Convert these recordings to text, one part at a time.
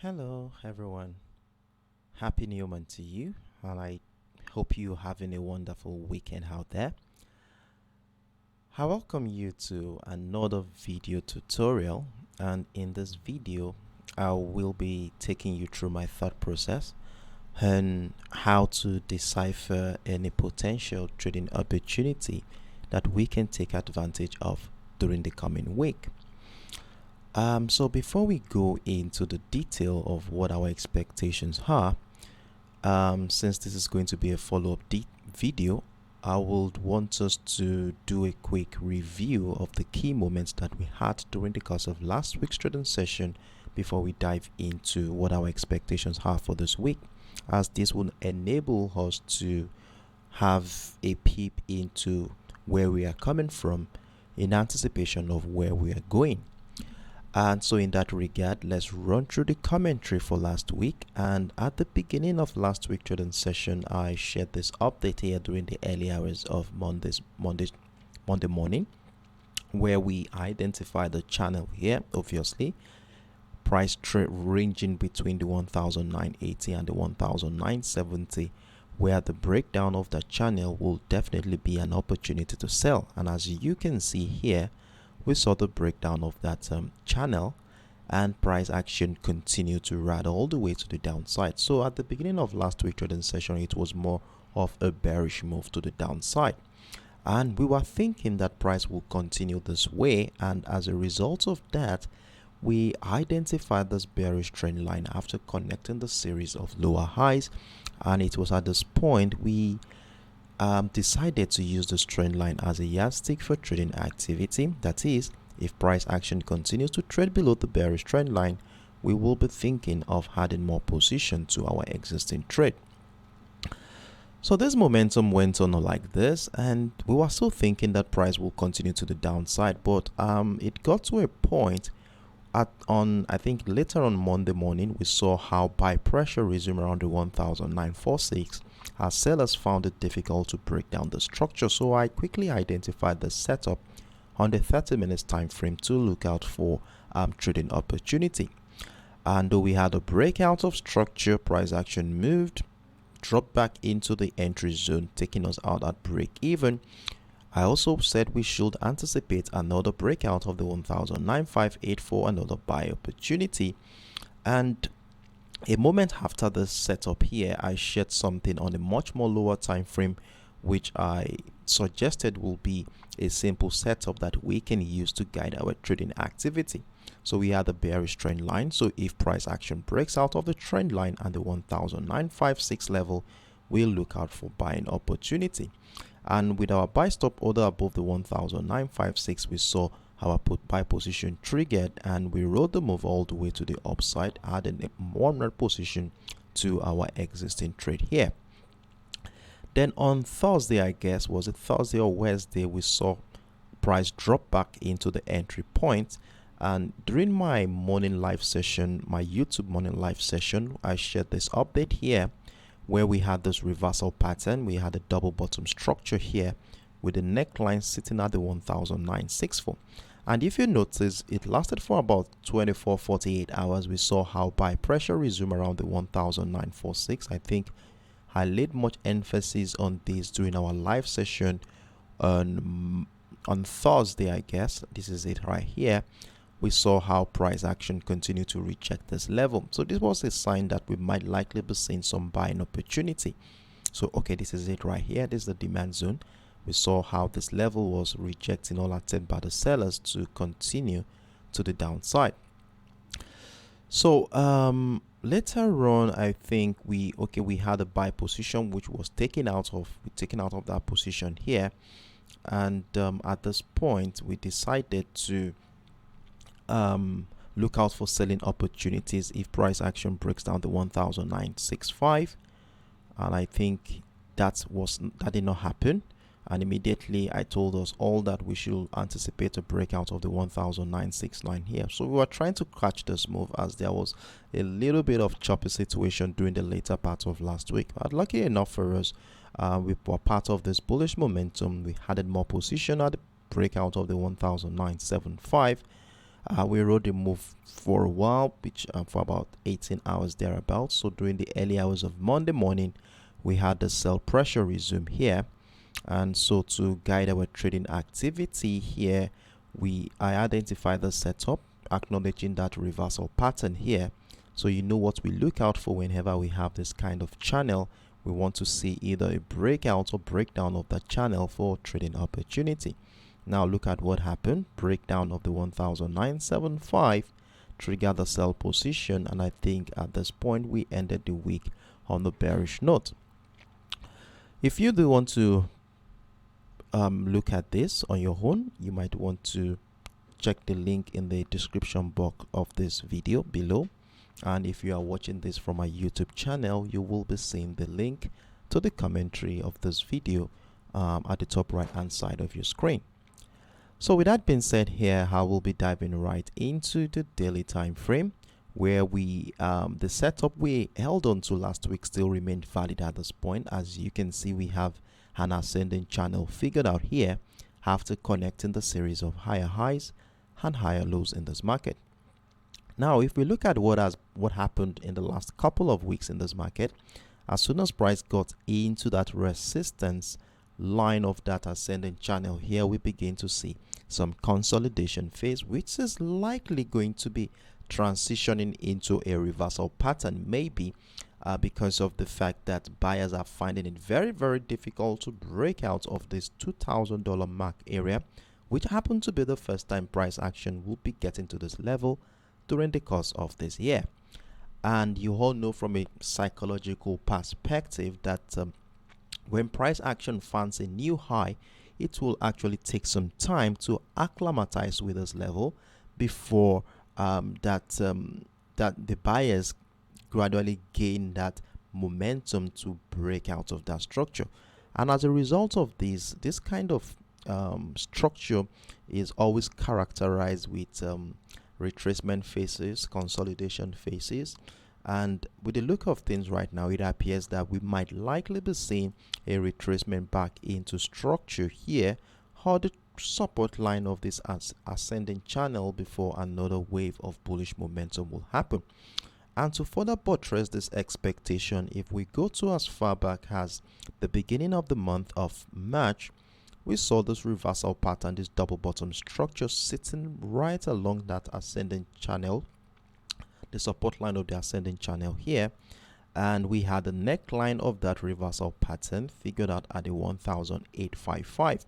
Hello, everyone. Happy New Month to you, and I hope you're having a wonderful weekend out there. I welcome you to another video tutorial, and in this video, I will be taking you through my thought process and how to decipher any potential trading opportunity that we can take advantage of during the coming week. So before we go into the detail of what our expectations are, since this is going to be a follow-up video, I would want us to do a quick review of the key moments that we had during the course of last week's trading session before we dive into what our expectations are for this week, as this will enable us to have a peep into where we are coming from in anticipation of where we are going. And so in that regard, let's run through the commentary for last week. And at the beginning of last week's trading session, I shared this update here during the early hours of Monday morning, where we identified the channel here, obviously, price ranging between the 1,980 and the 1,970, where the breakdown of that channel will definitely be an opportunity to sell. And as you can see here, we saw the breakdown of that channel, and price action continued to ride all the way to the downside. So at the beginning of last week's trading session, it was more of a bearish move to the downside, and we were thinking that price will continue this way. And as a result of that, we identified this bearish trend line after connecting the series of lower highs, and it was at this point we decided to use this trend line as a yardstick for trading activity. That is, if price action continues to trade below the bearish trend line, we will be thinking of adding more position to our existing trade. So this momentum went on like this, and we were still thinking that price will continue to the downside, but it got to a point I think later on Monday morning, we saw how buy pressure resumed around the 1,946 as sellers found it difficult to break down the structure. So I quickly identified the setup on the 30 minutes time frame to look out for trading opportunity. And though we had a breakout of structure, price action moved, dropped back into the entry zone, taking us out at break even. I also said we should anticipate another breakout of the 1,958 another buy opportunity. And a moment after this setup here, I shared something on a much more lower time frame, which I suggested will be a simple setup that we can use to guide our trading activity. So we had the bearish trend line. So if price action breaks out of the trend line and the 1,956 level, we'll look out for buying opportunity. And with our buy stop order above the 1,956, we saw our buy position triggered, and we rode the move all the way to the upside, adding a 100 position to our existing trade here. Then on Thursday, I guess, was it Thursday or Wednesday, we saw price drop back into the entry point. And during my morning live session, my YouTube morning live session, I shared this update here, where we had this reversal pattern. We had a double bottom structure here with the neckline sitting at the 1,964. And if you notice, it lasted for about 24-48 hours. We saw how buy pressure resumed around the 1,946. I think I laid much emphasis on this during our live session on Thursday, I guess. This is it right here. We saw how price action continued to reject this level. So this was a sign that we might likely be seeing some buying opportunity. So okay, this is it right here. This is the demand zone. We saw how this level was rejecting all attempt by the sellers to continue to the downside. So later on, I think we had a buy position which was taken out of that position here, and at this point we decided to look out for selling opportunities if price action breaks down the 1,965, and I think that did not happen. And immediately I told us all that we should anticipate a breakout of the 1,969 here. So we were trying to catch this move, as there was a little bit of choppy situation during the later part of last week. But lucky enough for us, we were part of this bullish momentum. We added more position at the breakout of the 1,975. We rode the move for a while, which for about 18 hours thereabouts. So during the early hours of Monday morning, we had the sell pressure resume here. And so to guide our trading activity here, I identified the setup, acknowledging that reversal pattern here. So you know what we look out for whenever we have this kind of channel. We want to see either a breakout or breakdown of the channel for trading opportunity. Now look at what happened. Breakdown of the 1975 triggered the sell position, and I think at this point we ended the week on the bearish note. If you do want to look at this on your own, you might want to check the link in the description box of this video below. And if you are watching this from my YouTube channel, you will be seeing the link to the commentary of this video at the top right hand side of your screen. So with that being said, here I will be diving right into the daily time frame, where the setup we held on to last week still remained valid at this point. As you can see, we have an ascending channel figured out here after connecting the series of higher highs and higher lows in this market. Now, if we look at what happened in the last couple of weeks in this market, as soon as price got into that resistance line of that ascending channel here, we begin to see some consolidation phase, which is likely going to be transitioning into a reversal pattern, maybe because of the fact that buyers are finding it very, very difficult to break out of this $2,000 mark area, which happened to be the first time price action will be getting to this level during the course of this year. And you all know from a psychological perspective that when price action finds a new high, it will actually take some time to acclimatize with this level before that the buyers gradually gain that momentum to break out of that structure. And as a result of this kind of structure is always characterized with retracement phases, consolidation phases, and with the look of things right now, it appears that we might likely be seeing a retracement back into structure here, or the support line of this ascending channel before another wave of bullish momentum will happen. And to further buttress this expectation, if we go to as far back as the beginning of the month of March, we saw this reversal pattern, this double bottom structure sitting right along that ascending channel, the support line of the ascending channel here, and we had the neckline of that reversal pattern figured out at the 1855.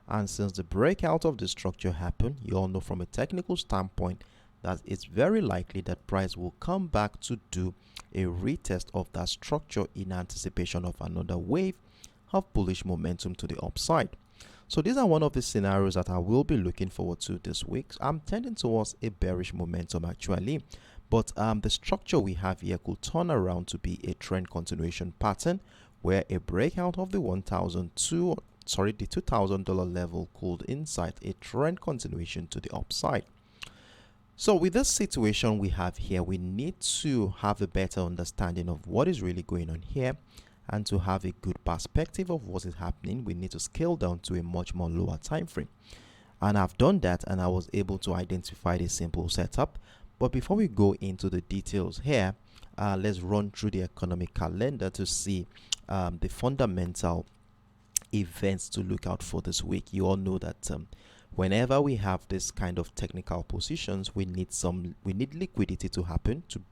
And since the breakout of the structure happened, you all know from a technical standpoint that it's very likely that price will come back to do a retest of that structure in anticipation of another wave of bullish momentum to the upside. So these are one of the scenarios that I will be looking forward to this week. I'm tending towards a bearish momentum actually, but the structure we have here could turn around to be a trend continuation pattern where a breakout of the the $2,000 level could incite a trend continuation to the upside. So with this situation we have here, we need to have a better understanding of what is really going on here. And to have a good perspective of what is happening, we need to scale down to a much more lower time frame. And I've done that, and I was able to identify the simple setup. But before we go into the details here, let's run through the economic calendar to see the fundamental events to look out for this week. You all know that whenever we have this kind of technical positions, we need liquidity to happen to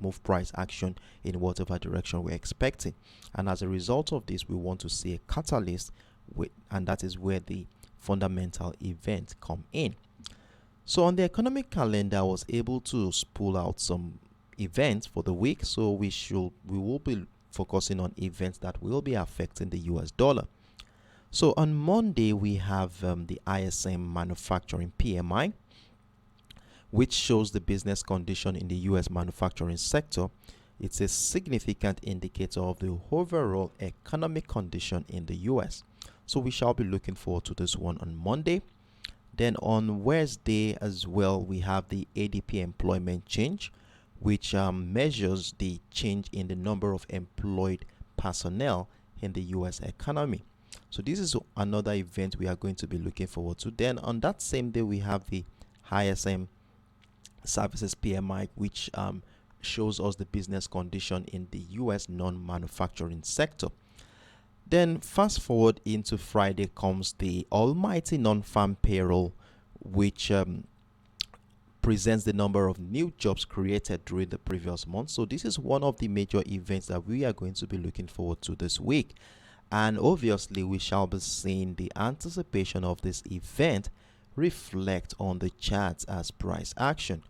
move price action in whatever direction we're expecting. And as a result of this, we want to see a catalyst, and that is where the fundamental event come in. So on the economic calendar, I was able to pull out some events for the week. So we will be focusing on events that will be affecting the US dollar. So on Monday, we have the ISM manufacturing PMI, which shows the business condition in the US manufacturing sector. It's a significant indicator of the overall economic condition in the US. So we shall be looking forward to this one on Monday. Then on Wednesday as well, we have the ADP employment change, which measures the change in the number of employed personnel in the US economy. So this is another event we are going to be looking forward to. Then on that same day, we have the ISM services PMI, which shows us the business condition in the US non-manufacturing sector. Then fast forward into Friday comes the almighty non-farm payroll, which presents the number of new jobs created during the previous month. So this is one of the major events that we are going to be looking forward to this week. And obviously we shall be seeing the anticipation of this event reflect on the charts as price action.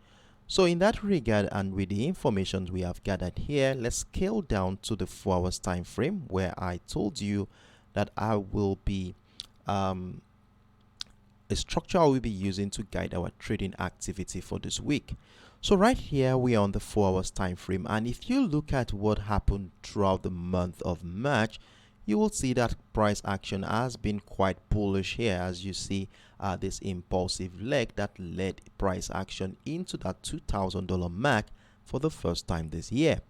So in that regard, and with the information we have gathered here, let's scale down to the 4 hours time frame, where I told you that I will be a structure I will be using to guide our trading activity for this week. So right here we are on the 4 hours time frame, and if you look at what happened throughout the month of March, you will see that price action has been quite bullish here, as you see this impulsive leg that led price action into that $2,000 mark for the first time this year.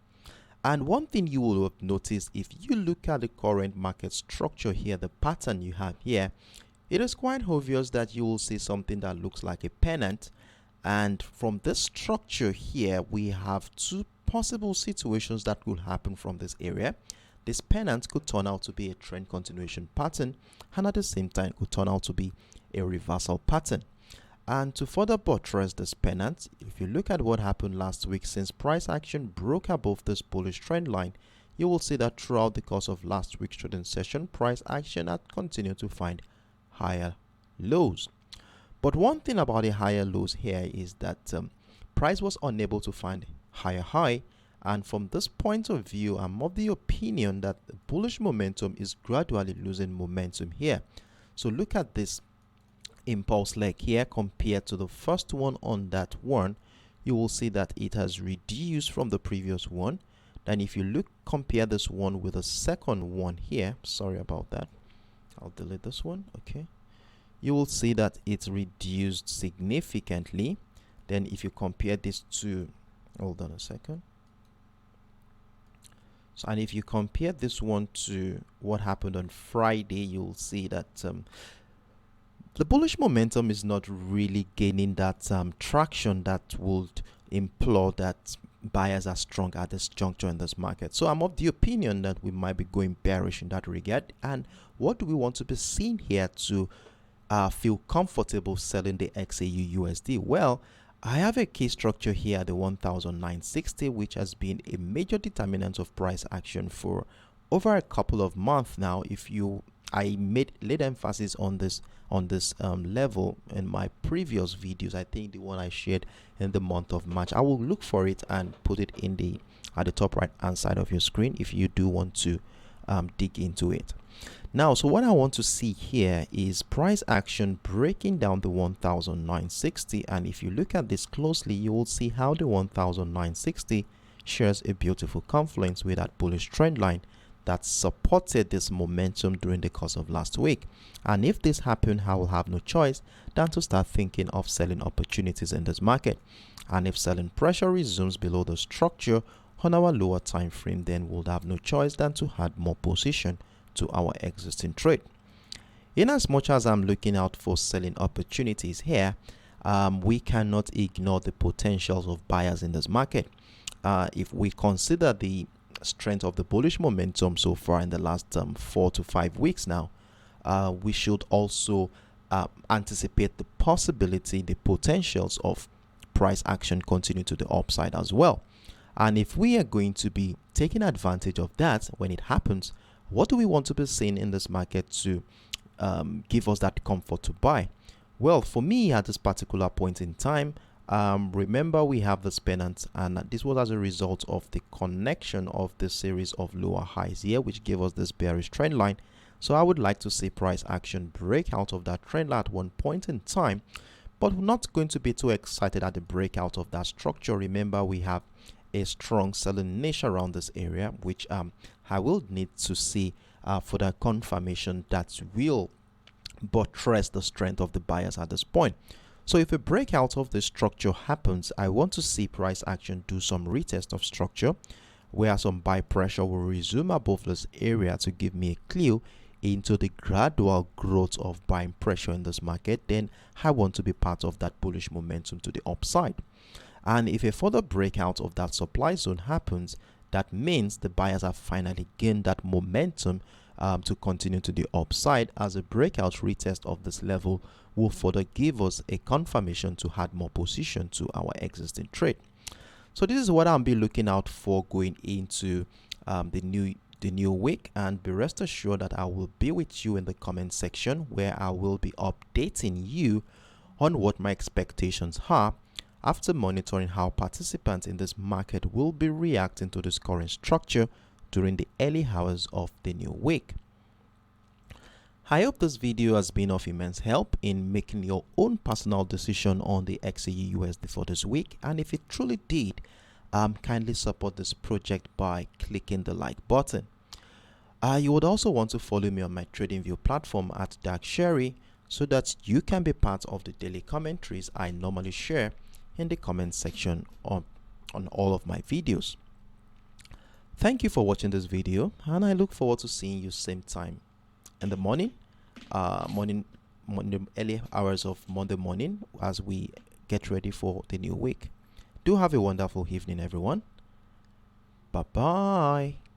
And one thing you will have noticed, if you look at the current market structure here, the pattern you have here, it is quite obvious that you will see something that looks like a pennant. And from this structure here, we have two possible situations that could happen from this area. This pennant could turn out to be a trend continuation pattern, and at the same time could turn out to be a reversal pattern. And to further buttress this pennant, if you look at what happened last week, since price action broke above this bullish trend line, you will see that throughout the course of last week's trading session, price action had continued to find higher lows. But one thing about the higher lows here is that price was unable to find higher high. And from this point of view, I'm of the opinion that the bullish momentum is gradually losing momentum here. So look at this impulse leg here compared to the first one on that one. You will see that it has reduced from the previous one. Then if you compare this one with the second one here, sorry about that, I'll delete this one. Okay, you will see that it's reduced significantly. Then if you compare this to, hold on a second. So, and if you compare this one to what happened on Friday, you'll see that the bullish momentum is not really gaining that traction that would implore that buyers are strong at this juncture in this market. So I'm of the opinion that we might be going bearish in that regard. And what do we want to be seeing here to feel comfortable selling the XAUUSD? Well, I have a key structure here at the 1,960, which has been a major determinant of price action for over a couple of months now. I laid emphasis on this level in my previous videos. I think the one I shared in the month of March. I will look for it and put it in at the top right hand side of your screen if you do want to dig into it. Now, so what I want to see here is price action breaking down the 1,960, and if you look at this closely, you will see how the 1,960 shares a beautiful confluence with that bullish trend line that supported this momentum during the course of last week. And if this happened, I will have no choice than to start thinking of selling opportunities in this market. And if selling pressure resumes below the structure on our lower time frame, then we'll have no choice than to add more position to our existing trade. In as much as I'm looking out for selling opportunities here, we cannot ignore the potentials of buyers in this market. If we consider the strength of the bullish momentum so far in the last 4 to 5 weeks now, we should also anticipate the possibility, the potentials of price action continue to the upside as well. And if we are going to be taking advantage of that when it happens, what do we want to be seeing in this market to give us that comfort to buy? Well, for me at this particular point in time, remember we have this pennant, and this was as a result of the connection of this series of lower highs here, which gave us this bearish trend line. So I would like to see price action break out of that trend line at one point in time, but we're not going to be too excited at the breakout of that structure. Remember, we have a strong selling niche around this area, which I will need to see for that confirmation that will buttress the strength of the buyers at this point. So if a breakout of this structure happens, I want to see price action do some retest of structure, where some buy pressure will resume above this area to give me a clue into the gradual growth of buying pressure in this market. Then I want to be part of that bullish momentum to the upside. And if a further breakout of that supply zone happens, that means the buyers have finally gained that momentum to continue to the upside, as a breakout retest of this level will further give us a confirmation to add more position to our existing trade. So this is what I'll be looking out for going into the new week, and be rest assured that I will be with you in the comment section, where I will be updating you on what my expectations are after monitoring how participants in this market will be reacting to this current structure during the early hours of the new week. I hope this video has been of immense help in making your own personal decision on the XAUUSD for this week, and if it truly did, kindly support this project by clicking the like button. You would also want to follow me on my TradingView platform at Dark Sherry, so that you can be part of the daily commentaries I normally share in the comment section on all of my videos. Thank you for watching this video, and I look forward to seeing you same time in the morning, early hours of Monday morning, as we get ready for the new week. Do have a wonderful evening, everyone. Bye bye.